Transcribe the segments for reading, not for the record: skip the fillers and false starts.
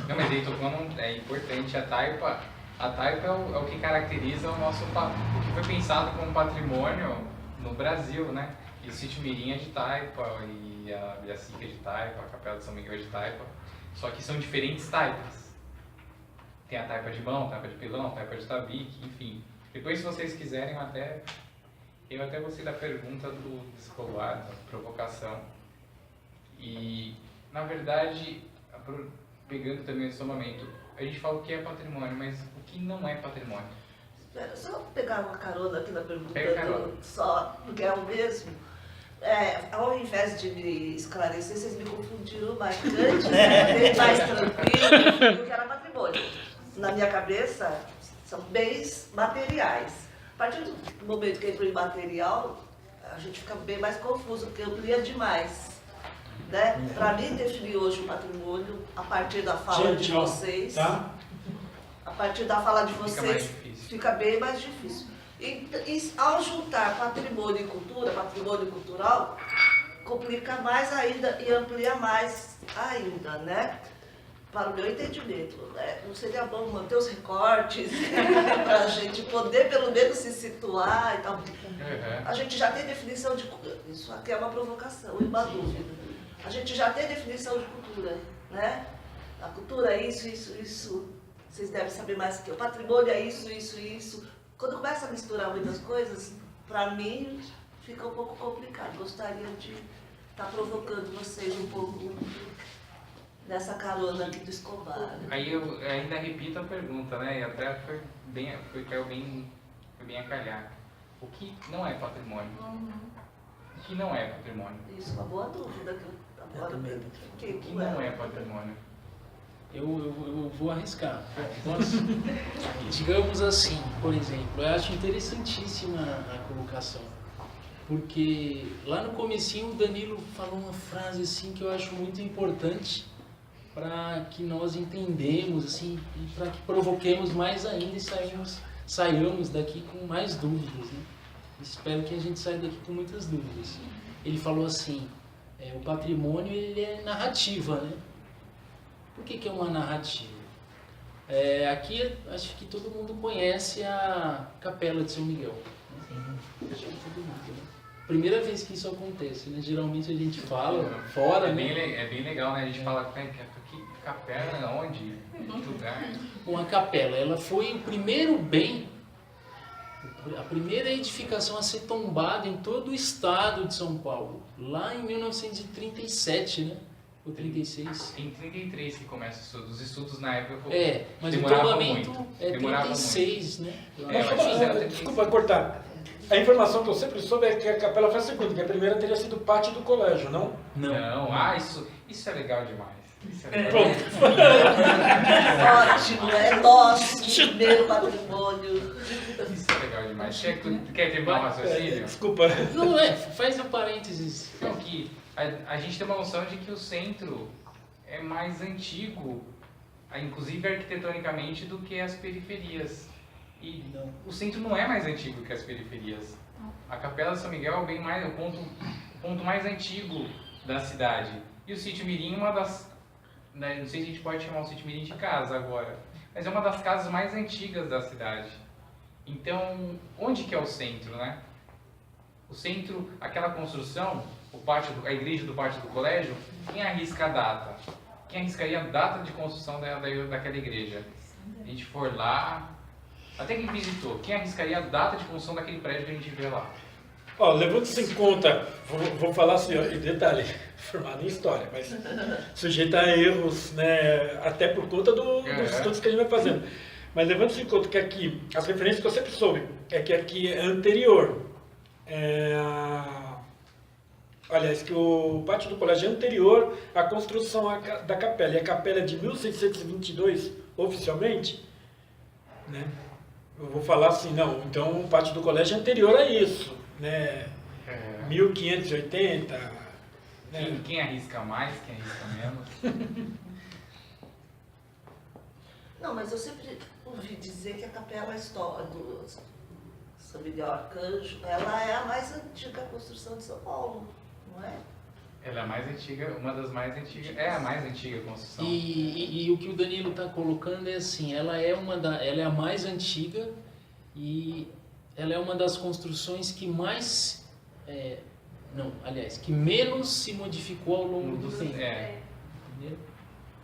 Não, mas ele tocou é importante, a taipa é o que caracteriza o nosso, o que foi pensado como patrimônio no Brasil, né? E o Sítio Mirim é de taipa, e a Sica é de taipa, a Capela de São Miguel é de taipa, só que são diferentes taipas. Tem a taipa de mão, taipa de pilão, taipa de tabique, enfim. Depois, se vocês quiserem, eu até gostei da pergunta do escolar, da provocação. E, na verdade, pegando também o seu momento, a gente fala o que é patrimônio, mas o que não é patrimônio? Espera, só pegar uma carona aqui na pergunta só, porque é o mesmo. Ao invés de me esclarecer, vocês me confundiram bastante, bem mais tranquilo do que era patrimônio. Na minha cabeça, são bens materiais. A partir do momento que entra em material, a gente fica bem mais confuso, porque amplia demais. Né? Para mim, definir hoje o patrimônio, a partir da fala de vocês, tá? A partir da fala de vocês, fica bem mais difícil. E ao juntar patrimônio e cultura, patrimônio cultural, complica mais ainda e amplia mais ainda, né? Para o meu entendimento, né? Não seria bom manter os recortes para a gente poder pelo menos se situar e tal. A gente já tem definição de cultura. Isso aqui é uma provocação e uma dúvida. A gente já tem definição de cultura, né? A cultura é isso, isso, isso. Vocês devem saber mais que eu. O patrimônio é isso, isso, isso. Quando começa a misturar muitas coisas, para mim fica um pouco complicado. Gostaria de estar provocando vocês um pouco nessa carona aqui do Escobar. Aí eu ainda repito a pergunta, né? E até caiu bem a calhar. O que não é patrimônio? O que não é patrimônio? Isso, uma boa dúvida. O que não é patrimônio? Eu vou arriscar. Posso? Digamos assim, por exemplo, eu acho interessantíssima a colocação. Porque lá no comecinho o Danilo falou uma frase assim que eu acho muito importante para que nós entendemos assim, e para que provoquemos mais ainda e saiamos daqui com mais dúvidas. Né? Espero que a gente saia daqui com muitas dúvidas. Ele falou assim, o patrimônio ele é narrativa, né? Por que é uma narrativa? Aqui acho que todo mundo conhece a Capela de São Miguel. Né? Acho que todo mundo, né? Primeira vez que isso acontece, né? Geralmente a gente fala fora, né? É bem legal, né? A gente fala, que capela, onde? Que lugar? Uma capela, ela foi o primeiro bem, a primeira edificação a ser tombada em todo o estado de São Paulo, lá em 1937, né? Ou 36. Em 33 que começa os estudos na época. Mas o tombamento é 36, muito. Né? Desculpa cortar. A informação que eu sempre soube é que a capela foi a segunda, que a primeira teria sido pátio do colégio, não? Não. Isso é legal demais. Isso é legal. Ótimo, é nosso primeiro patrimônio. Isso é legal demais. Quer terminar o raciocínio? Desculpa. Não, faz um parênteses. Então, que a gente tem uma noção de que o centro é mais antigo, inclusive arquitetonicamente, do que as periferias. E o centro não é mais antigo que as periferias. A Capela de São Miguel é bem mais, o ponto mais antigo da cidade. E o Sítio Mirim é uma das... Né, não sei se a gente pode chamar o Sítio Mirim de casa agora, mas é uma das casas mais antigas da cidade. Então, onde que é o centro, né? O centro, aquela construção, a igreja do pátio do colégio, quem arrisca a data? Quem arriscaria a data de construção daquela igreja? A gente for lá, até quem visitou, quem arriscaria a data de construção daquele prédio que a gente vê lá? Levando-se em conta, vou falar assim, em detalhe, formado em história, mas sujeito a erros, né, até por conta dos estudos que a gente vai fazendo. Mas levando-se em conta que aqui, as referências que eu sempre soube, é que aqui é anterior. Aliás, que o pátio do colégio é anterior à construção da capela. E a capela é de 1622, oficialmente, né? Eu vou falar assim, não, então o pátio do colégio é anterior a isso, né? 1580. Né? Quem arrisca mais, quem arrisca menos? Não, mas eu sempre ouvi dizer que a capela do São Miguel Arcanjo, ela é a mais antiga construção de São Paulo, não é? Ela é a mais antiga, uma das mais antigas, é a mais antiga construção. E o que o Danilo está colocando é assim, ela é a mais antiga e ela é uma das construções que mais, que menos se modificou ao longo do tempo. Entendeu?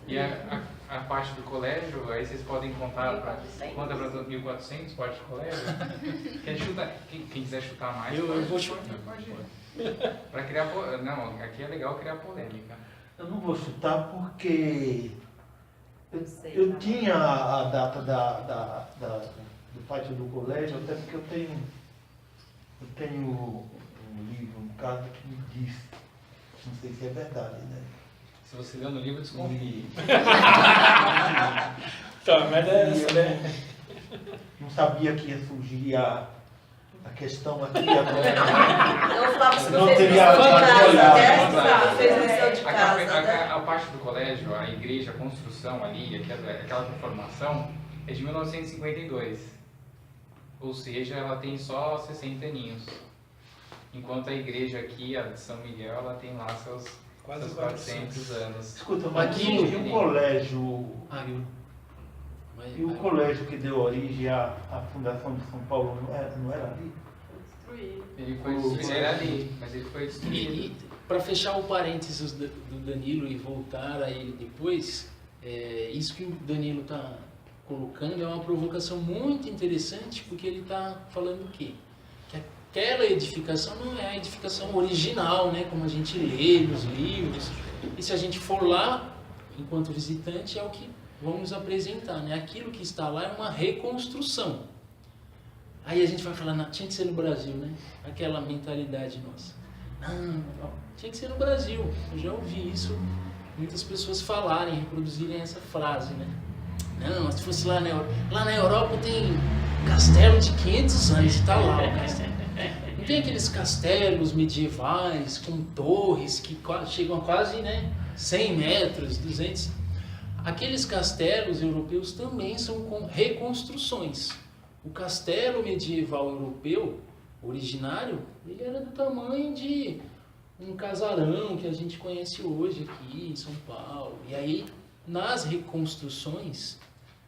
E a parte do colégio, aí vocês podem contar conta para 1.400, parte do colégio. Quem quiser chutar mais, eu vou chutar. Pode. Para criar, não, aqui é legal criar polêmica. Eu não vou chutar porque eu tinha a data do pátio do colégio, até porque eu tenho um livro, um caso que me diz, não sei se é verdade, né? Se você leu no livro, desconfie. Tá, mas é essa, né? Não sabia que ia surgir a questão aqui agora. Não, Flávio, se Não você fez teria lição de nada de casa, olhar. né? Flávio fez lição de casa, né? A parte do colégio, a igreja, a construção ali, aquela conformação, é de 1952. Ou seja, ela tem só 60 aninhos. Enquanto a igreja aqui, a de São Miguel, ela tem lá seus 400 anos. Escuta, mas Aqui, e o colégio? E o colégio que deu origem à Fundação de São Paulo não era ali? Ele foi destruído, era ali, mas ele foi destruído. E para fechar o parênteses do Danilo e voltar a ele depois, isso que o Danilo está colocando é uma provocação muito interessante, porque ele está falando o quê? Que aquela edificação não é a edificação original, né, como a gente lê nos livros. E se a gente for lá, enquanto visitante, é o que vamos apresentar, né? Aquilo que está lá é uma reconstrução. Aí a gente vai falar, tinha que ser no Brasil, né? Aquela mentalidade nossa. Não, tinha que ser no Brasil. Eu já ouvi isso, muitas pessoas falarem, reproduzirem essa frase, né? Não, se fosse lá na Europa tem castelo de 500 anos, está lá o castelo. Não tem aqueles castelos medievais com torres que chegam a quase, né, 100 metros, 200. Aqueles castelos europeus também são reconstruções. O castelo medieval europeu, originário, ele era do tamanho de um casarão que a gente conhece hoje aqui em São Paulo. E aí, nas reconstruções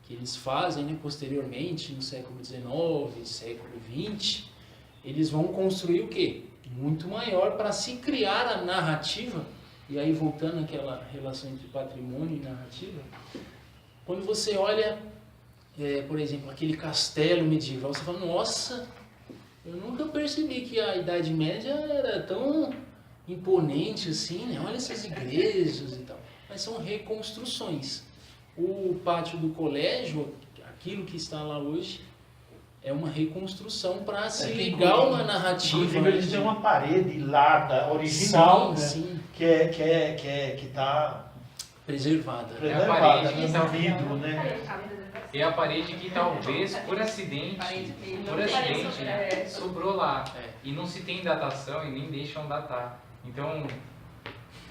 que eles fazem, né, posteriormente, no século XIX, século XX, eles vão construir o quê? Muito maior para se criar a narrativa. E aí, voltando àquela relação entre patrimônio e narrativa, quando você olha, por exemplo, aquele castelo medieval, você fala, nossa, eu nunca percebi que a Idade Média era tão imponente assim, né? Olha essas igrejas e tal. Mas são reconstruções. O pátio do colégio, aquilo que está lá hoje, é uma reconstrução para se ligar a uma narrativa. Inclusive, eles têm uma parede lá, original, sim, né? sim. Que está preservada. É a parede que no vidro, né? É a parede que talvez, por acidente, sobrou lá. E não se tem datação e nem deixam datar. Então,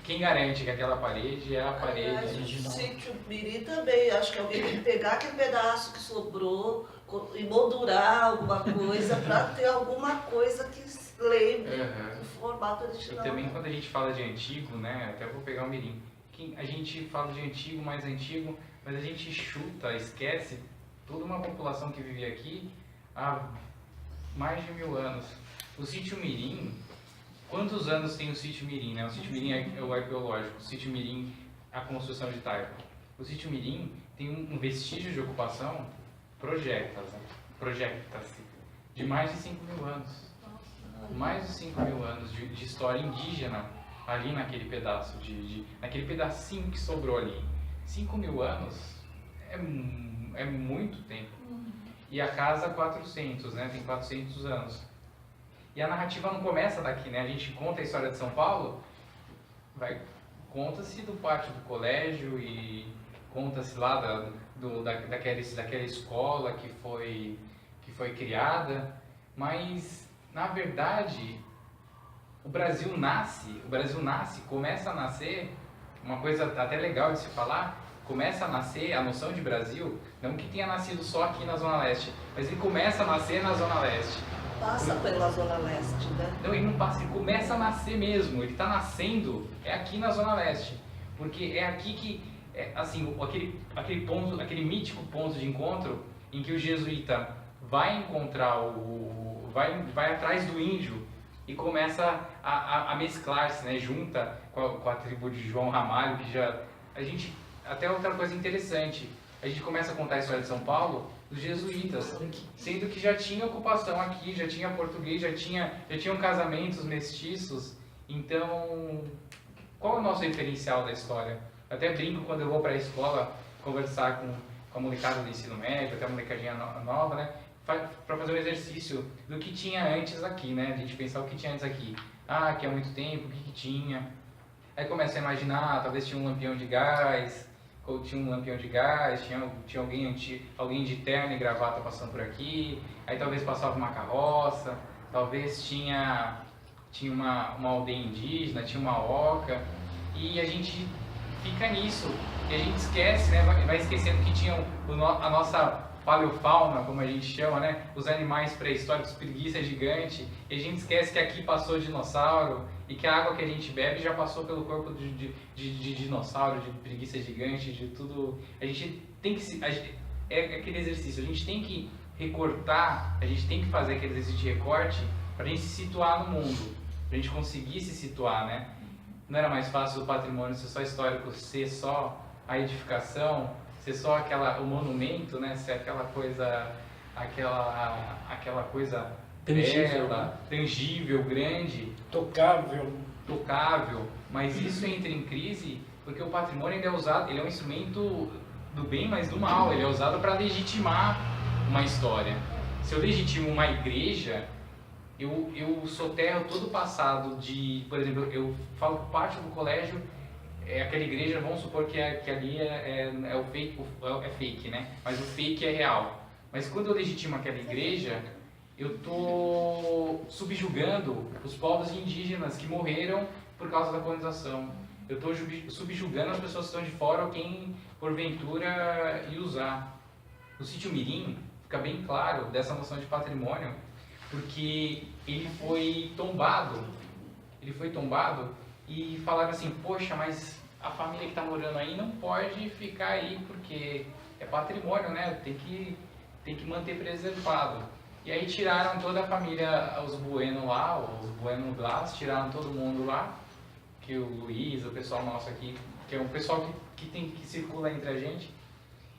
quem garante que aquela parede é a parede original? O sítio Mirim também, acho que alguém tem que pegar aquele pedaço que sobrou e moldurar alguma coisa para ter alguma coisa que lembre do formato original. E também quando a gente fala de antigo, né, até vou pegar o Mirim, a gente fala de antigo, mais antigo, mas a gente chuta, esquece toda uma população que vivia aqui há mais de 1000 anos. O sítio Mirim, quantos anos tem o sítio Mirim, né? O sítio Mirim é o arqueológico, o sítio Mirim a construção de taipa. O sítio Mirim tem um vestígio de ocupação, projeta-se, de mais de 5.000 anos. Mais de 5.000 anos de história indígena ali naquele pedaço, naquele pedacinho que sobrou ali. 5.000 anos é muito tempo. E a casa 400, né? Tem 400 anos. E a narrativa não começa daqui, né? A gente conta a história de São Paulo, conta-se do pátio do colégio e conta-se lá daquela escola que foi criada, mas na verdade o Brasil nasce, começa a nascer, uma coisa até legal de se falar, começa a nascer a noção de Brasil, não que tenha nascido só aqui na Zona Leste, mas ele começa a nascer na Zona Leste. passa pela Zona Leste, né? Não, ele não passa, ele começa a nascer mesmo. Ele está nascendo, é aqui na Zona Leste. Porque é aqui que, assim, aquele ponto, aquele mítico ponto de encontro em que o jesuíta vai encontrar vai atrás do índio e começa a mesclar-se, né? Junta com a tribo de João Ramalho, que já... Até outra coisa interessante, a gente começa a contar a história de São Paulo dos jesuítas, sendo que já tinha ocupação aqui, já tinha português, já tinham casamentos mestiços. Então, qual é o nosso referencial da história? Eu até brinco quando eu vou para a escola conversar com a molecada do ensino médio, até a molecadinha nova, né? Para fazer um exercício do que tinha antes aqui, né? A gente pensar o que tinha antes aqui. Ah, que há muito tempo, o que tinha? Aí começa a imaginar, talvez tinha um lampião de gás, ou tinha um lampião de gás, tinha alguém de terno e gravata passando por aqui, aí talvez passava uma carroça, talvez tinha uma aldeia indígena, tinha uma oca, e a gente fica nisso, e a gente esquece, né? Vai esquecendo que tinha a nossa paleofauna, como a gente chama, né? Os animais pré-históricos, preguiça gigante, e a gente esquece que aqui passou dinossauro e que a água que a gente bebe já passou pelo corpo de dinossauro, de preguiça gigante, de tudo. A gente tem que é aquele exercício, a gente tem que recortar, a gente tem que fazer aquele exercício de recorte para a gente se situar no mundo, para a gente conseguir se situar, né? Não era mais fácil o patrimônio ser só histórico, ser só a edificação, ser só o monumento, né? Ser aquela coisa tangível, bela, tangível, grande, tocável, mas isso entra em crise porque o patrimônio ele é um instrumento do bem, mas do mal. Ele é usado para legitimar uma história. Se eu legitimo uma igreja, eu soterro todo o passado por exemplo, eu falo que parte do colégio aquela igreja, vamos supor que ali é fake, né? Mas o fake é real. Mas quando eu legitimo aquela igreja, eu estou subjugando os povos indígenas que morreram por causa da colonização. Eu estou subjugando as pessoas que estão de fora ou quem, porventura, ia usar. No sítio Mirim, fica bem claro dessa noção de patrimônio, porque ele foi tombado e falaram assim, poxa, mas a família que está morando aí não pode ficar aí porque é patrimônio, né? Tem que manter preservado. E aí tiraram toda a família, os Bueno lá, os Bueno Blas, tiraram todo mundo lá, que o Luiz, o pessoal nosso aqui, que é um pessoal que circula entre a gente,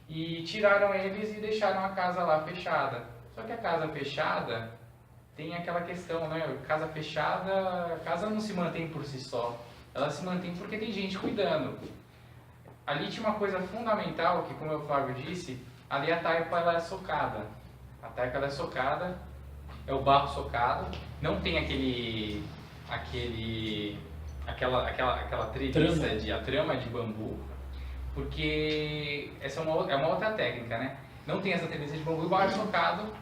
e tiraram eles e deixaram a casa lá fechada. Só que a casa fechada tem aquela questão, né? Casa fechada, a casa não se mantém por si só, ela se mantém porque tem gente cuidando. Ali tinha uma coisa fundamental que, como o Flávio disse, ali a taipa ela é socada. A taipa ela é socada, é o barro socado, não tem aquela treliça, a trama de bambu, porque essa é uma outra técnica, né? Não tem essa treliça de bambu e o barro é socado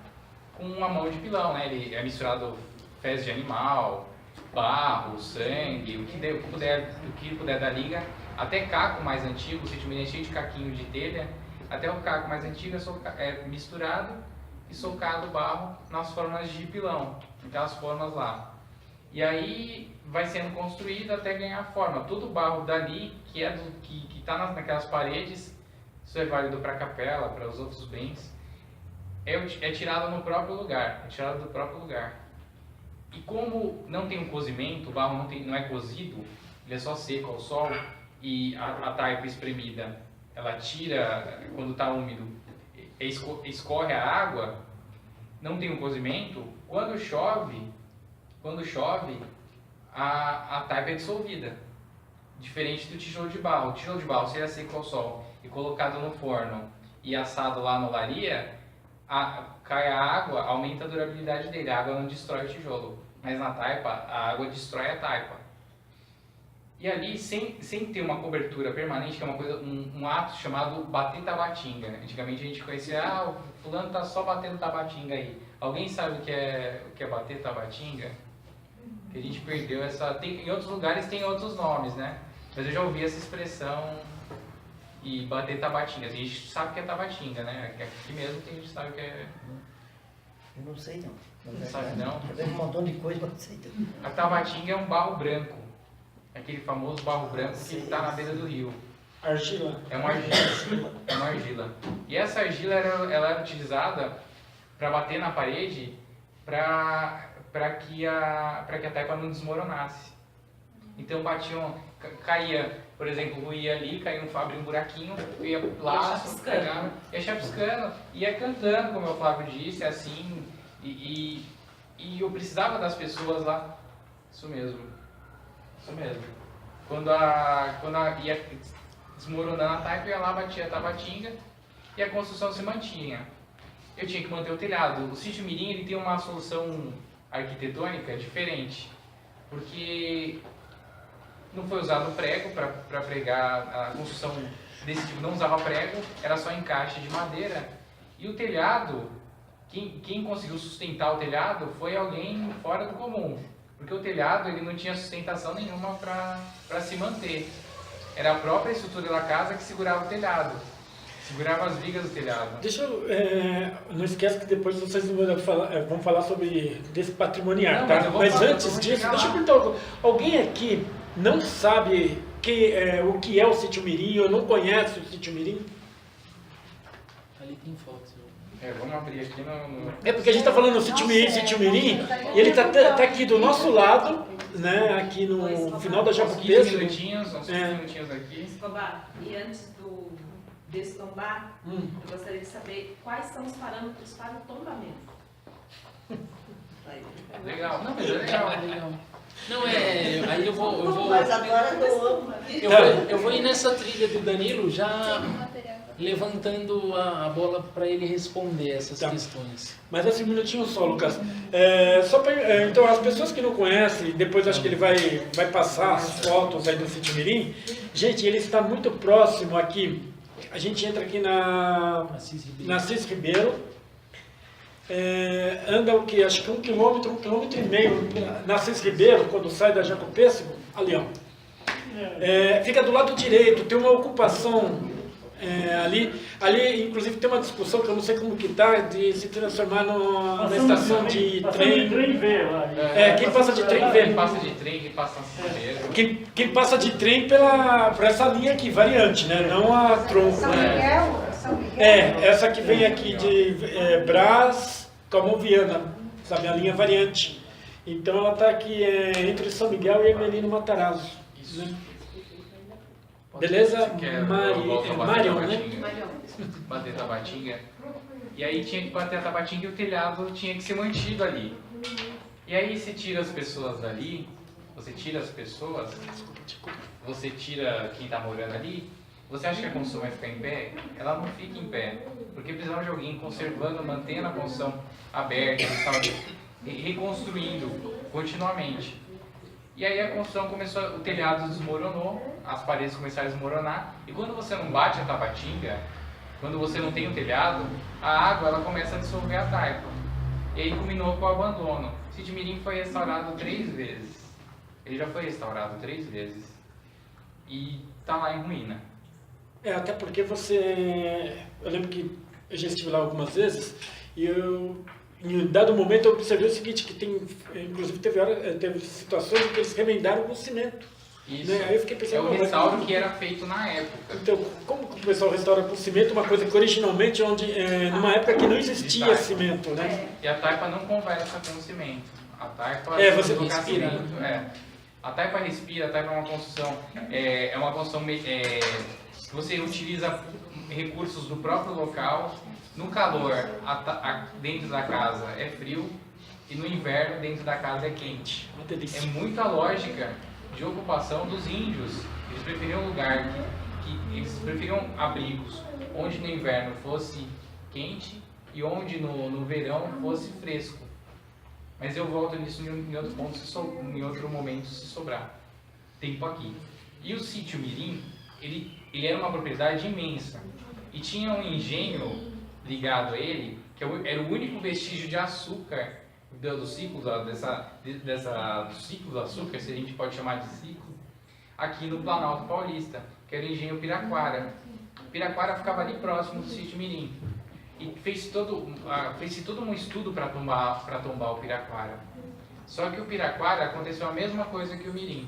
com uma mão de pilão, né? Ele é misturado fezes de animal, barro, sangue, o que puder dar liga, até caco mais antigo, o sítio Mirim é cheio de caquinho de telha, até o caco mais antigo é misturado e socado barro nas formas de pilão, aquelas formas lá. E aí vai sendo construído até ganhar forma. Todo o barro dali, que está naquelas paredes, isso é válido para a capela, para os outros bens, é tirado no próprio lugar, é tirado do próprio lugar. E como não tem um cozimento, o barro não é cozido, ele é só seco ao sol, e a taipa espremida, ela tira, quando está úmido, escorre a água, não tem um cozimento, quando chove, a taipa é dissolvida. Diferente do tijolo de barro. O tijolo de barro, se ele é seco ao sol e colocado no forno e assado lá na olaria, cai a água, aumenta a durabilidade dele, a água não destrói o tijolo. Mas na taipa, a água destrói a taipa. E ali, sem ter uma cobertura permanente, que é uma coisa, um ato chamado bater tabatinga. Antigamente a gente conhecia, o fulano tá só batendo tabatinga aí. Alguém sabe o que é bater tabatinga? Que a gente perdeu essa... em outros lugares tem outros nomes, né? Mas eu já ouvi essa expressão e bater tabatinga. A gente sabe que é tabatinga, né? Aqui mesmo tem gente que sabe que é... Eu não sei não. Não sabe não? Eu vejo um montão de coisa, mas não sei não. A tabatinga é um barro branco. Aquele famoso barro branco que Sei. está na beira do rio. Argila. É uma argila. É uma argila. E essa argila ela era utilizada para bater na parede para que a taipa não desmoronasse. Então batiam, caía, por exemplo, ia ali, caía abria um buraquinho, ia lá, pegava, ia chapiscando, ia cantando, como o Flávio disse, assim, e eu precisava das pessoas lá. Isso mesmo. Isso mesmo. Quando ia desmoronando a taipa, ia lá, batia a tabatinga e a construção se mantinha. Eu tinha que manter o telhado. O sítio Mirim ele tem uma solução arquitetônica diferente, porque não foi usado prego para pregar. A construção desse tipo não usava prego, era só encaixe de madeira. E o telhado, quem conseguiu sustentar o telhado foi alguém fora do comum, porque o telhado ele não tinha sustentação nenhuma para se manter. Era a própria estrutura da casa que segurava o telhado, segurava as vigas do telhado. Deixa eu... não esquece que depois vocês vão falar sobre desse patrimonial, Não, tá? mas eu vou Mas falar, eu antes vou disso, chegar deixa eu lá. perguntar algo. Alguém aqui não sabe o que é o Sítio Mirim, ou não conhece o Sítio Mirim? Ali tem fotos. Vamos abrir aqui no... É porque a gente está falando do Sítio Mirim, e ele está aqui do nosso lado, né? Aqui no final da Uns 15 Jacupesco. minutinhos, uns 15 minutinhos aqui. Escobar, e antes desse tombar, eu gostaria de saber quais são os parâmetros para o tombamento. Legal, não, mas é legal. Legal. Não, aí eu vou Mas agora eu amo. eu vou ir nessa trilha do Danilo já levantando a bola para ele responder essas Tá. questões. Mas assim, um minutinho só, Lucas. Então, as pessoas que não conhecem, depois acho que ele vai passar as fotos aí do Sítio Mirim. Gente, ele está muito próximo aqui. A gente entra aqui na Assis Ribeiro. Anda o que? Acho que 1 quilômetro e meio na Assis Ribeiro, quando sai da Jacopêssego, ali ó. Fica do lado direito, tem uma ocupação ali inclusive tem uma discussão que eu não sei como que está, de se transformar na estação de trem. V lá. Quem passa de trem Quem vê. passa de trem, quem passa na Cimeiro. Quem passa de trem por essa linha aqui, variante, né? Não a tronco. São Miguel? São Miguel? Essa que vem aqui de Brás, Calmon-Viana, sabe? A linha variante. Então ela está aqui entre São Miguel e Emelino Matarazzo. Isso. Né? Beleza? Marion, Marion, né? Bater tabatinga. E aí tinha que bater a tabatinga e o telhado tinha que ser mantido ali. E aí você tira as pessoas dali, você tira quem está morando ali, você acha que a construção vai ficar em pé? Ela não fica em pé, porque precisava de alguém conservando, mantendo a construção aberta, reconstruindo continuamente. E aí a construção começou, o telhado desmoronou, as paredes começaram a desmoronar, e quando você não bate a tabatinga, quando você não tem o telhado, a água ela começa a dissolver a taipa. E aí culminou com o abandono. O Sítio Mirim foi restaurado 3 vezes. Ele já foi restaurado 3 vezes. E está lá em ruína. Até porque eu lembro que eu já estive lá algumas vezes, e em um dado momento eu observei o seguinte, que inclusive teve situações em que eles remendaram com cimento. Isso. Né? Aí eu fiquei pensando, o restauro que era feito na época. Então, como que o pessoal restaura com cimento uma coisa que originalmente, numa época que não existia cimento, né? E a taipa não conversa com o cimento. A taipa você respira. A taipa respira, a taipa é uma construção, que você utiliza recursos do próprio local. No calor, dentro da casa é frio, e no inverno, dentro da casa é quente. Uma delícia. É muita lógica de ocupação dos índios. Eles preferiam eles preferiam abrigos onde no inverno fosse quente e onde no verão fosse fresco. Mas eu volto nisso em outro ponto, em outro momento, se sobrar tempo aqui. E o Sítio Mirim, ele era uma propriedade imensa e tinha um engenho ligado a ele, que era o único vestígio de açúcar do ciclo do ciclo do açúcar, se a gente pode chamar de ciclo, aqui no Planalto Paulista, que era o engenho Piraquara. Piraquara ficava ali próximo do Sítio Mirim. e fez-se todo um estudo para tombar o Piraquara. Só que o Piraquara aconteceu a mesma coisa que o Mirim.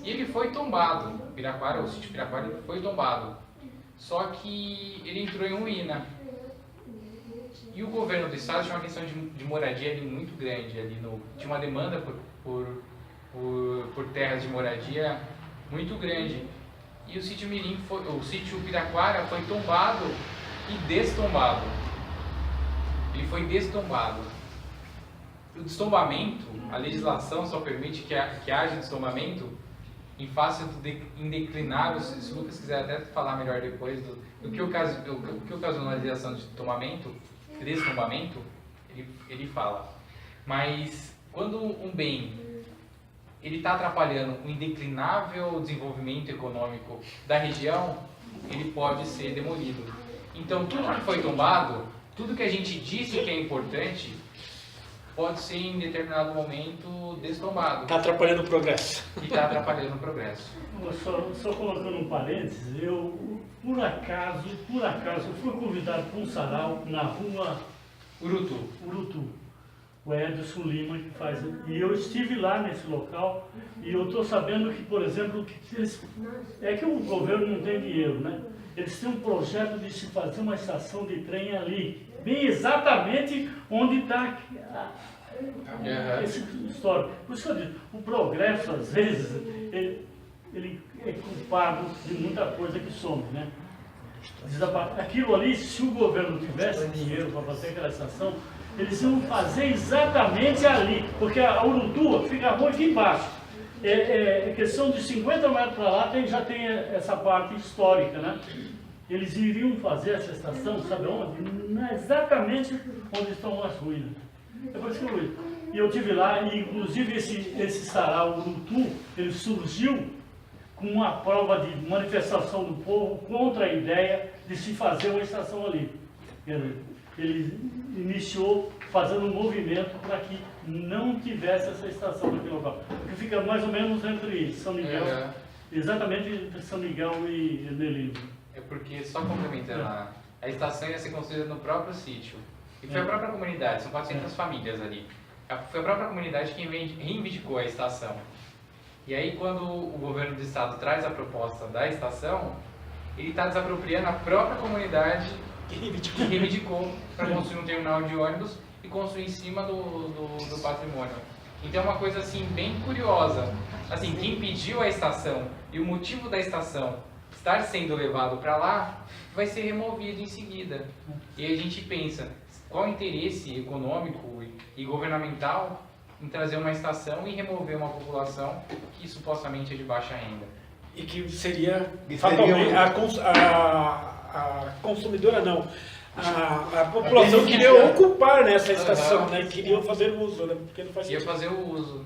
E ele foi tombado, o sítio Piraquara ele foi tombado. Só que ele entrou em ruína. E o governo do estado tinha uma questão de moradia ali muito grande. Tinha uma demanda por terras de moradia muito grande. E o sítio Piraquara foi tombado e destombado. Ele foi destombado. O destombamento, a legislação só permite que haja destombamento em face indeclinável. Se o Lucas quiser até falar melhor depois do que ocasionou a legislação de destombamento, ele fala. Mas quando um bem ele está atrapalhando o indeclinável desenvolvimento econômico da região, ele pode ser demolido. Então, tudo que foi tombado, tudo que a gente disse que é importante, pode ser em determinado momento destombado. Está atrapalhando o progresso. E está atrapalhando o progresso. Só colocando um parênteses, eu, por acaso, eu fui convidado para um sarau na rua Urutu. O Edson Lima que faz. E eu estive lá nesse local e eu estou sabendo que, por exemplo, é que o governo não tem dinheiro, né? Eles têm um projeto de se fazer uma estação de trem ali, bem exatamente onde está esse histórico. Por isso que eu digo, o progresso, às vezes, ele é culpado de muita coisa que some, né? Aquilo ali, se o governo tivesse dinheiro para fazer aquela estação, eles iam fazer exatamente ali, porque a Urutu fica muito aqui embaixo. É questão de 50 metros para lá, já tem essa parte histórica, né? Eles iriam fazer essa estação, sabe onde? Exatamente onde estão as ruínas. É por isso que eu estive lá, e inclusive esse sarau Urutu, ele surgiu com uma prova de manifestação do povo contra a ideia de se fazer uma estação ali. Ele iniciou fazendo um movimento para que não tivesse essa estação naquele local. Porque fica mais ou menos entre São Miguel, exatamente entre São Miguel e Ermelino. É porque, só complementando, a estação ia ser construída no próprio sítio. E foi a própria comunidade, são 400 famílias ali. Foi a própria comunidade que reivindicou a estação. E aí, quando o governo do estado traz a proposta da estação, ele está desapropriando a própria comunidade que reivindicou para construir um terminal de ônibus e construir em cima do patrimônio. Então é uma coisa assim bem curiosa. Assim, quem pediu a estação e o motivo da estação estar sendo levado para lá vai ser removido em seguida. E aí a gente pensa, qual o interesse econômico e governamental em trazer uma estação e remover uma população que supostamente é de baixa renda? E que seria fatalmente a consumidora não, a população queria ocupar nessa estação, né? Queriam fazer uso, né? Porque não faz sentido. Ia fazer o uso.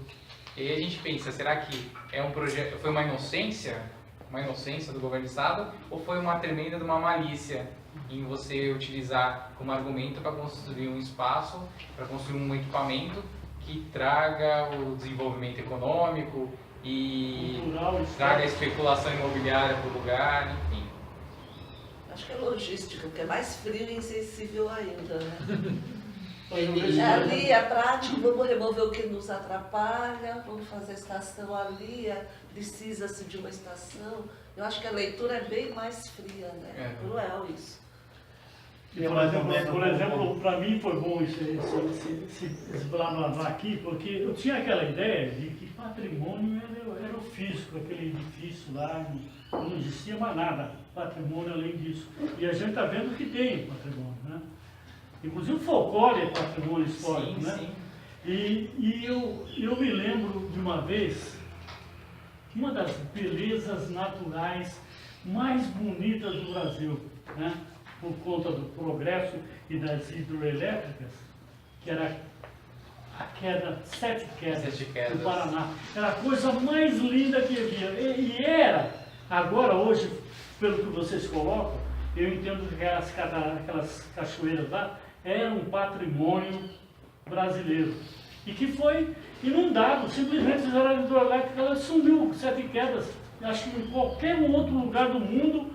E aí a gente pensa, será que é um projeto, foi uma inocência do governo do estado, ou foi uma tremenda de uma malícia em você utilizar como argumento para construir um espaço, para construir um equipamento que traga o desenvolvimento econômico e traga a especulação imobiliária para o lugar, enfim. Acho que é logística, que é mais frio e insensível ainda, né? Ali é prático, vamos remover o que nos atrapalha, vamos fazer a estação ali, precisa-se de uma estação. Eu acho que a leitura é bem mais fria, né? É cruel isso. Por exemplo, para mim foi bom esse blá blá blá aqui, porque eu tinha aquela ideia de que patrimônio era o físico, aquele edifício lá, não existia mais nada, patrimônio além disso. E a gente está vendo que tem patrimônio, né? Inclusive o folclore é patrimônio histórico, sim, né? Sim. E eu me lembro de uma vez, uma das belezas naturais mais bonitas do Brasil, né? Por conta do progresso e das hidroelétricas, que era a queda, sete quedas do Paraná. Era a coisa mais linda que havia. E era, agora, hoje, pelo que vocês colocam, eu entendo que aquelas cachoeiras lá eram um patrimônio brasileiro. E que foi inundado, simplesmente fizeram a hidroelétrica, ela sumiu, sete quedas. Acho que em qualquer outro lugar do mundo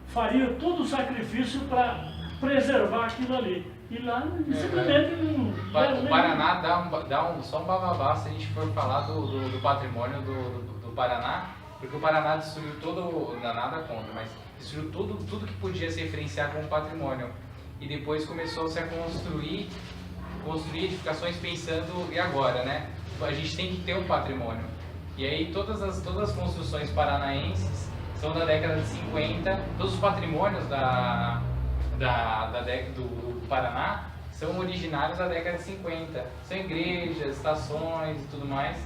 faria todo o sacrifício para preservar aquilo ali. E lá, simplesmente, não... O Paraná dá só um bababá se a gente for falar do patrimônio do Paraná, porque o Paraná destruiu todo, nada contra, mas destruiu tudo que podia se referenciar como patrimônio. E depois começou-se a construir edificações pensando, e agora, né? A gente tem que ter um patrimônio. E aí todas as construções paranaenses são da década de 50, todos os patrimônios da década do Paraná são originários da década de 50. São igrejas, estações e tudo mais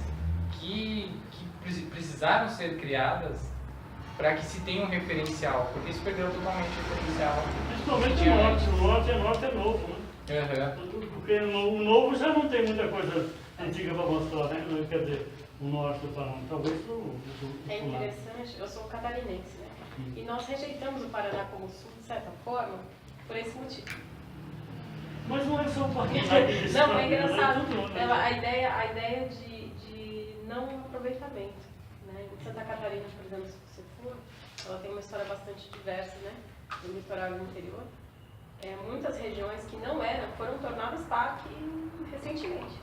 que precisaram ser criadas para que se tenha um referencial, porque isso perdeu totalmente o referencial. Principalmente o norte é novo, né? Uhum. Porque o novo já não tem muita coisa antiga para mostrar, né? Quer dizer, o norte do Paraná, talvez É interessante, eu sou catarinense, né? E nós rejeitamos o Paraná como sul, de certa forma, por esse motivo. Mas não é só o Paraná. Não, é engraçado. A ideia de não aproveitamento. Né? Em Santa Catarina, por exemplo, se você for, ela tem uma história bastante diversa, né? No litoral e no interior. Muitas regiões que não eram, foram tornadas parque recentemente,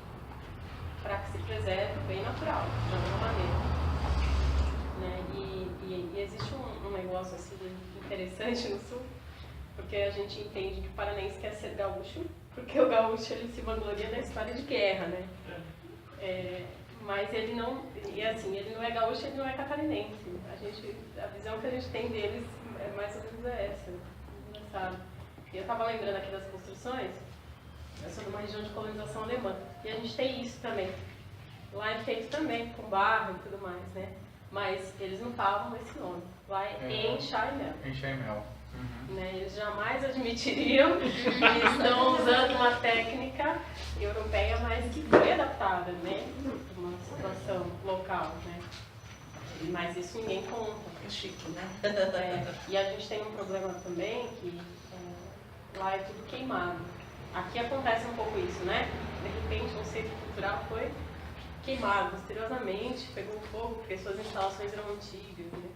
para que se preserve o bem natural, de alguma maneira. Né? E existe um negócio assim, interessante no sul, porque a gente entende que o paranaense quer ser gaúcho, porque o gaúcho ele se vangloria da história de guerra, né? Mas ele não, e assim, ele não é gaúcho, ele não é catarinense. A visão que a gente tem deles é mais ou menos essa, engraçado. E eu estava lembrando aqui das construções, eu sou de uma região de colonização alemã, e a gente tem isso também. Lá é feito também, com barro e tudo mais, né? Mas eles não falam esse nome. Lá é Enxaimel. Enxaimel. Né? Eles jamais admitiriam que estão usando uma técnica europeia, mas que foi adaptada, né? Para uma situação local, né? Mas isso ninguém conta. É chique, né? E a gente tem um problema também que lá é tudo queimado. Aqui acontece um pouco isso, né? De repente um centro cultural foi queimado misteriosamente, pegou fogo porque suas instalações eram antigas, né?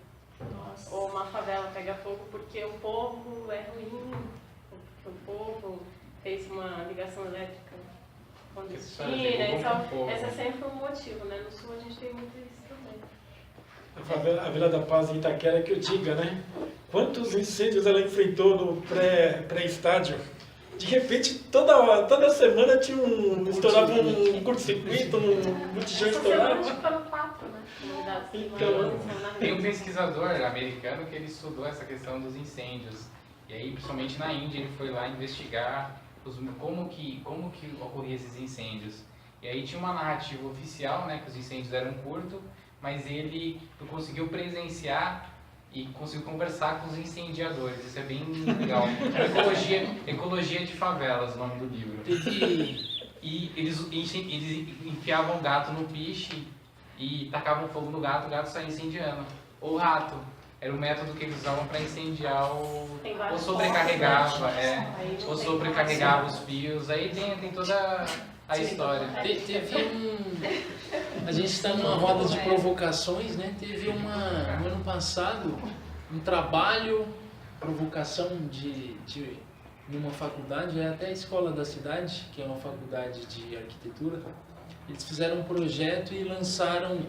Nossa. Ou uma favela pega fogo porque o povo é ruim, ou porque o povo fez uma ligação elétrica clandestina. Então, esse é sempre um motivo, né? No sul a gente tem muito isso também. A Vila da Paz em Itaquera que eu diga, né? Quantos incêndios ela enfrentou no pré-estádio? De repente, toda semana tinha estourava um curto-circuito, um botijão estourado. Então, tem um pesquisador americano que ele estudou essa questão dos incêndios. E aí, principalmente na Índia, ele foi lá investigar como que ocorriam esses incêndios. E aí tinha uma narrativa oficial, né, que os incêndios eram curtos, mas ele conseguiu presenciar e conseguiu conversar com os incendiadores. Isso é bem legal. Ecologia de Favelas, o nome do livro. E eles enfiavam o gato no piche e tacavam fogo no gato, o gato saía incendiando. Ou o rato. Era o método que eles usavam para incendiar ou sobrecarregava, ou sobrecarregava os fios. Aí tem toda a história. A gente está numa roda de provocações, né? Teve no ano passado um trabalho, provocação de uma faculdade, até a Escola da Cidade, que é uma faculdade de arquitetura. Eles fizeram um projeto e lançaram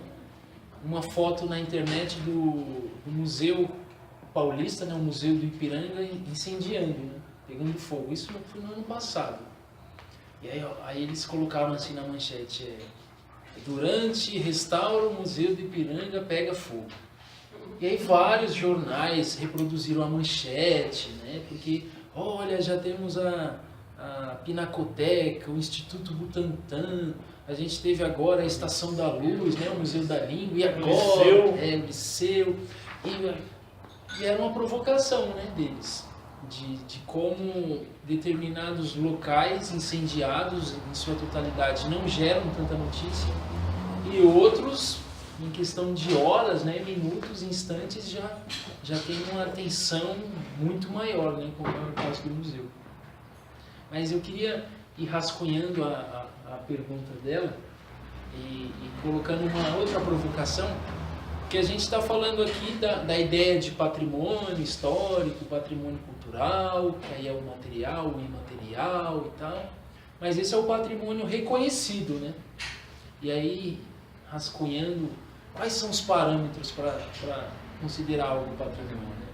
uma foto na internet do Museu Paulista, né? O Museu do Ipiranga, incendiando, né? Pegando fogo. Isso foi no ano passado. E aí eles colocaram assim na manchete, durante restauro, o Museu do Ipiranga pega fogo. E aí vários jornais reproduziram a manchete, né? Porque, olha, já temos a Pinacoteca, o Instituto Butantan, a gente teve agora a Estação da Luz, né? O Museu da Língua, e agora o Liceu. E era uma provocação, né, deles. De como determinados locais incendiados em sua totalidade não geram tanta notícia e outros, em questão de horas, né, minutos, instantes, já tem uma atenção muito maior, né, como é o caso do museu. Mas eu queria ir rascunhando a pergunta dela e colocando uma outra provocação, Porque a gente está falando aqui da ideia de patrimônio histórico, patrimônio cultural, que aí é o material, o imaterial e tal. Mas esse é o patrimônio reconhecido, né? E aí, rascunhando, quais são os parâmetros para considerar algo patrimônio? Né?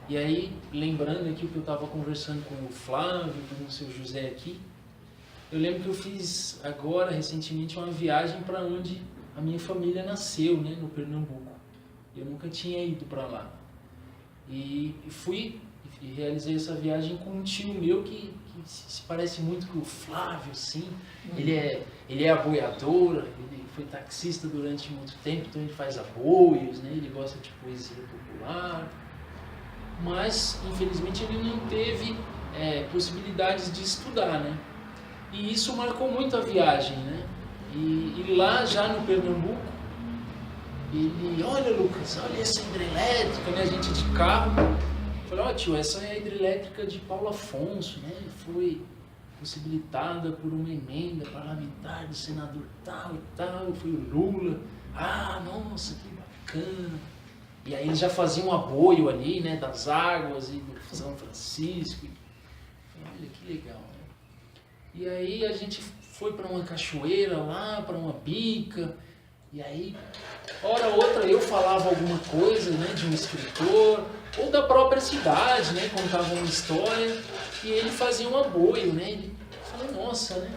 E aí, lembrando aqui o que eu estava conversando com o Flávio, com o seu José aqui, eu lembro que eu fiz agora, recentemente, uma viagem para onde a minha família nasceu, né, no Pernambuco. Eu nunca tinha ido para lá. E fui e realizei essa viagem com um tio meu que se parece muito com o Flávio, sim. Ele é aboiador, ele foi taxista durante muito tempo, então ele faz aboios, né, ele gosta de poesia popular. Mas, infelizmente, ele não teve possibilidades de estudar, né? E isso marcou muito a viagem, né? E lá já no Pernambuco, ele, olha Lucas, olha essa hidrelétrica, né? A gente de carro. Eu falei, ó tio, essa é a hidrelétrica de Paulo Afonso, né? Foi possibilitada por uma emenda parlamentar do senador tal e tal, foi o Lula. Ah, nossa, que bacana. E aí eles já faziam um aboio ali, né? Das águas e do São Francisco. Eu falei, olha que legal, né? E aí a gente foi para uma cachoeira lá, para uma bica, e aí, hora ou outra, eu falava alguma coisa, né, de um escritor, ou da própria cidade, né, contava uma história, e ele fazia um aboio, né, ele falou, nossa, né,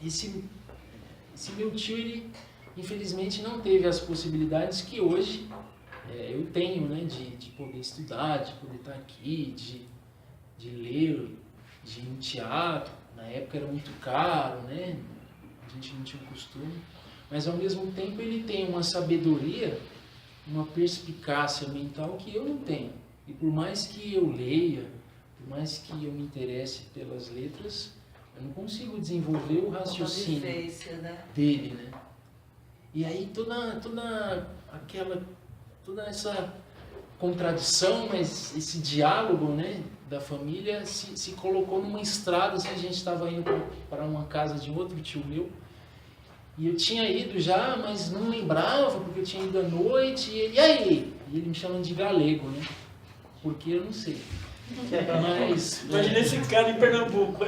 esse meu tio, ele infelizmente não teve as possibilidades que hoje eu tenho, né, de poder estudar, de poder estar aqui, de ler, de ir no teatro. Na época era muito caro, né? A gente não tinha o costume. Mas ao mesmo tempo ele tem uma sabedoria, uma perspicácia mental que eu não tenho. E por mais que eu leia, por mais que eu me interesse pelas letras, eu não consigo desenvolver o raciocínio dele, né? E aí toda essa contradição, mas esse diálogo, né, da família se colocou numa estrada, assim, a gente estava indo para uma casa de um outro tio meu, e eu tinha ido já, mas não lembrava, porque eu tinha ido à noite, e ele, e aí? E ele me chamando de galego, né, porque eu não sei. Mas, imagina esse cara em Pernambuco.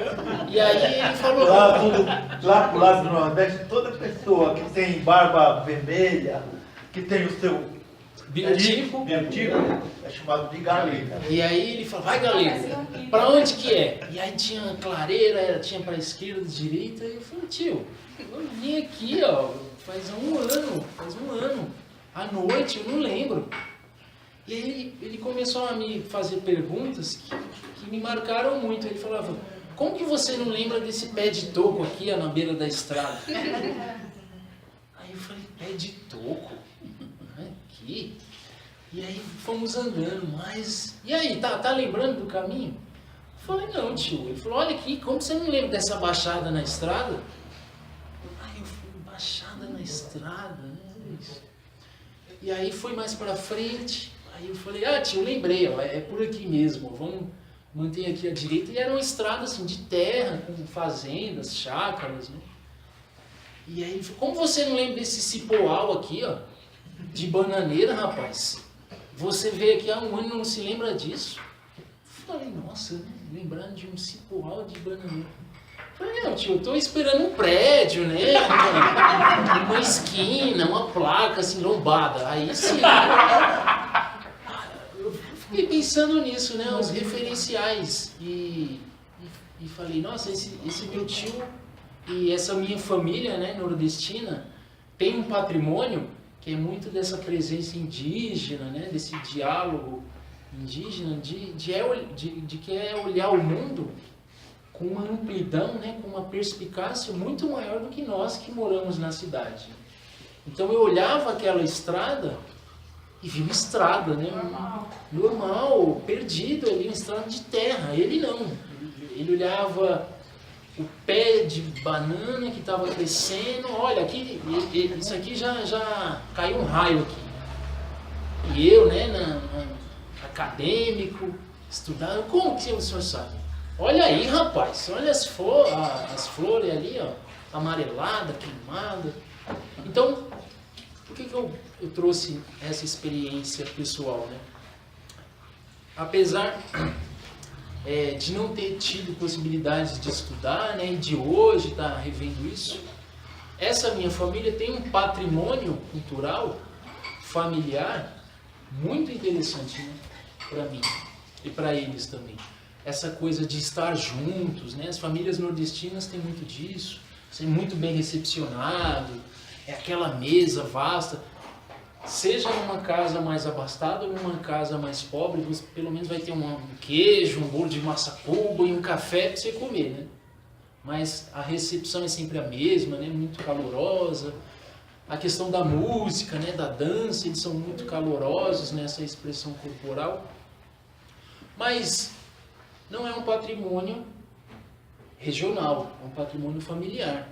E aí ele falou... Lá pro lado do Nordeste, toda pessoa que tem barba vermelha, que tem o seu biotipo é chamado de galego. E aí ele falou, vai galego, pra onde que é? E aí tinha clareira, tinha pra esquerda, direita, e eu falei, tio, eu vim aqui, ó, faz um ano, à noite, eu não lembro. E aí ele começou a me fazer perguntas que me marcaram muito. Ele falava, como que você não lembra desse pé de toco aqui, ó, na beira da estrada? Aí eu falei, pé de toco? Aqui? E aí fomos andando, mas... E aí, tá lembrando do caminho? Eu falei, não, tio. Ele falou, olha aqui, como você não lembra dessa baixada na estrada? Aí eu fui, baixada na estrada, né? E aí foi mais pra frente, aí eu falei, tio, lembrei, ó, é por aqui mesmo, vamos manter aqui à direita. E era uma estrada assim, de terra, com fazendas, chácaras, né? E aí ele falou, como você não lembra desse cipoal aqui, ó? De bananeira, rapaz. Você veio aqui há um ano e não se lembra disso? Eu falei, nossa, né? Lembrando de um cipoal de bananeira. Eu falei, não, tio, eu tô esperando um prédio, né? Uma esquina, uma placa assim, lombada. Aí sim. Eu fiquei pensando nisso, né? Os referenciais. E falei, nossa, esse meu tio e essa minha família, né, nordestina, tem um patrimônio que é muito dessa presença indígena, né, desse diálogo indígena, de que é olhar o mundo com uma amplidão, né, com uma perspicácia muito maior do que nós que moramos na cidade. Então eu olhava aquela estrada e vi uma estrada, né, normal, perdido ali, uma estrada de terra. Ele não, ele olhava o pé de banana que estava crescendo, olha, aqui, isso aqui já caiu um raio aqui. E eu, né, acadêmico, estudando, como que o senhor sabe? Olha aí, rapaz, olha as flores ali, ó, amarelada, queimada. Então, que eu trouxe essa experiência pessoal, né? Apesar de não ter tido possibilidade de estudar, né, e de hoje estar revendo isso, essa minha família tem um patrimônio cultural, familiar, muito interessante, né, para mim e para eles também. Essa coisa de estar juntos, né? As famílias nordestinas têm muito disso, ser muito bem recepcionado, é aquela mesa vasta. Seja numa casa mais abastada ou numa casa mais pobre, você pelo menos vai ter um queijo, um bolo de massa cuba e um café para você comer, né? Mas a recepção é sempre a mesma, né? Muito calorosa. A questão da música, né? Da dança, eles são muito calorosos nessa expressão corporal. Mas não é um patrimônio regional, é um patrimônio familiar.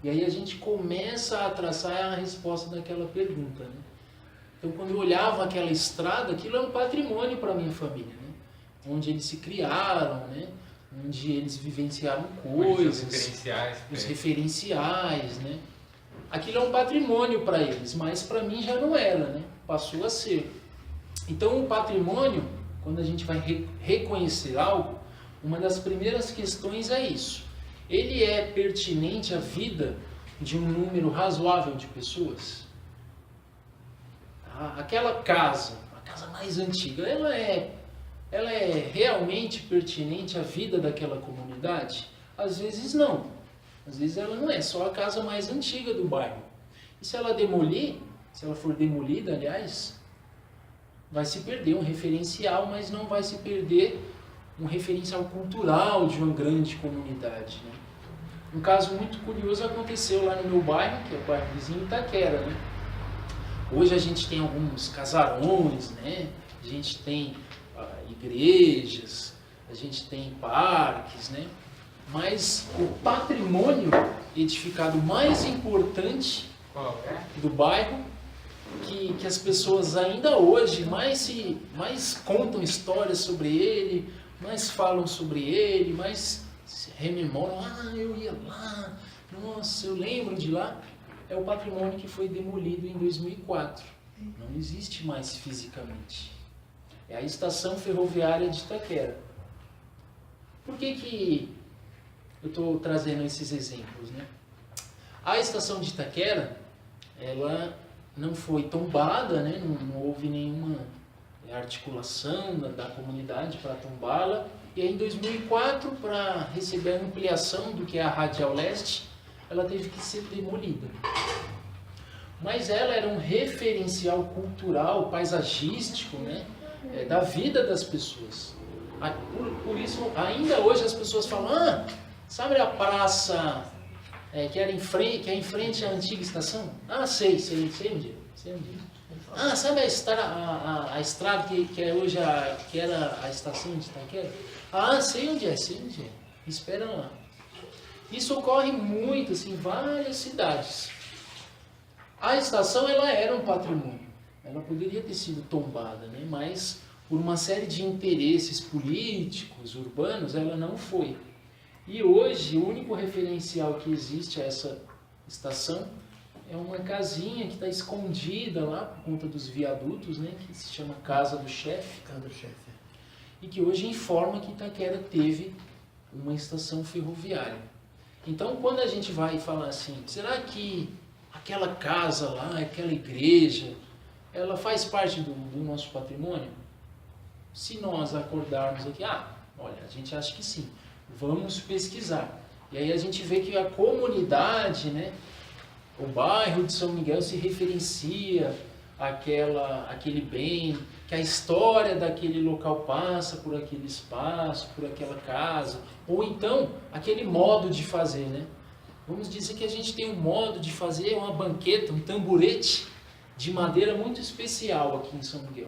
E aí a gente começa a traçar a resposta daquela pergunta, né? Então, quando eu olhava aquela estrada, aquilo é um patrimônio para a minha família, né? Onde eles se criaram, né? Onde eles vivenciaram coisas, os referenciais, né? Aquilo é um patrimônio para eles, mas para mim já não era, né? Passou a ser. Então, o patrimônio, quando a gente vai reconhecer algo, uma das primeiras questões é isso. Ele é pertinente à vida de um número razoável de pessoas? Aquela casa, a casa mais antiga, ela é realmente pertinente à vida daquela comunidade? Às vezes não. Às vezes ela não é, só a casa mais antiga do bairro. E se ela demolir, se ela for demolida, aliás, vai se perder um referencial, mas não vai se perder um referencial cultural de uma grande comunidade, né? Um caso muito curioso aconteceu lá no meu bairro, que é o bairro vizinho Itaquera, né? Hoje a gente tem alguns casarões, né? A gente tem igrejas, a gente tem parques, né? Mas o patrimônio edificado mais importante do bairro, que as pessoas ainda hoje mais contam histórias sobre ele, mais falam sobre ele, mais se rememoram, eu ia lá, nossa, eu lembro de lá, é o patrimônio que foi demolido em 2004. Não existe mais fisicamente. É a estação ferroviária de Itaquera. Por que eu estou trazendo esses exemplos, né? A estação de Itaquera, ela não foi tombada, né? Não houve nenhuma articulação da comunidade para tombá-la. E aí, em 2004, para receber a ampliação do que é a Radial Leste, ela teve que ser demolida. Mas ela era um referencial cultural, paisagístico, né? Da vida das pessoas. Por isso, ainda hoje as pessoas falam, sabe a praça que é em frente à antiga estação? Sei onde é. Sabe a estrada que é hoje que era a estação de Itaquera? Sei onde é. Espera lá. Isso ocorre muito, assim, em várias cidades. A estação, ela era um patrimônio. Ela poderia ter sido tombada, né? Mas por uma série de interesses políticos, urbanos, ela não foi. E hoje, o único referencial que existe a essa estação é uma casinha que está escondida lá por conta dos viadutos, né? Que se chama Casa do Chefe. E que hoje informa que Itaquera teve uma estação ferroviária. Então, quando a gente vai falar assim, será que aquela casa lá, aquela igreja, ela faz parte do nosso patrimônio? Se nós acordarmos aqui, olha, a gente acha que sim, vamos pesquisar. E aí a gente vê que a comunidade, né, o bairro de São Miguel se referencia àquele bem, que a história daquele local passa por aquele espaço, por aquela casa, ou então aquele modo de fazer, né? Vamos dizer que a gente tem um modo de fazer uma banqueta, um tamborete de madeira muito especial aqui em São Miguel.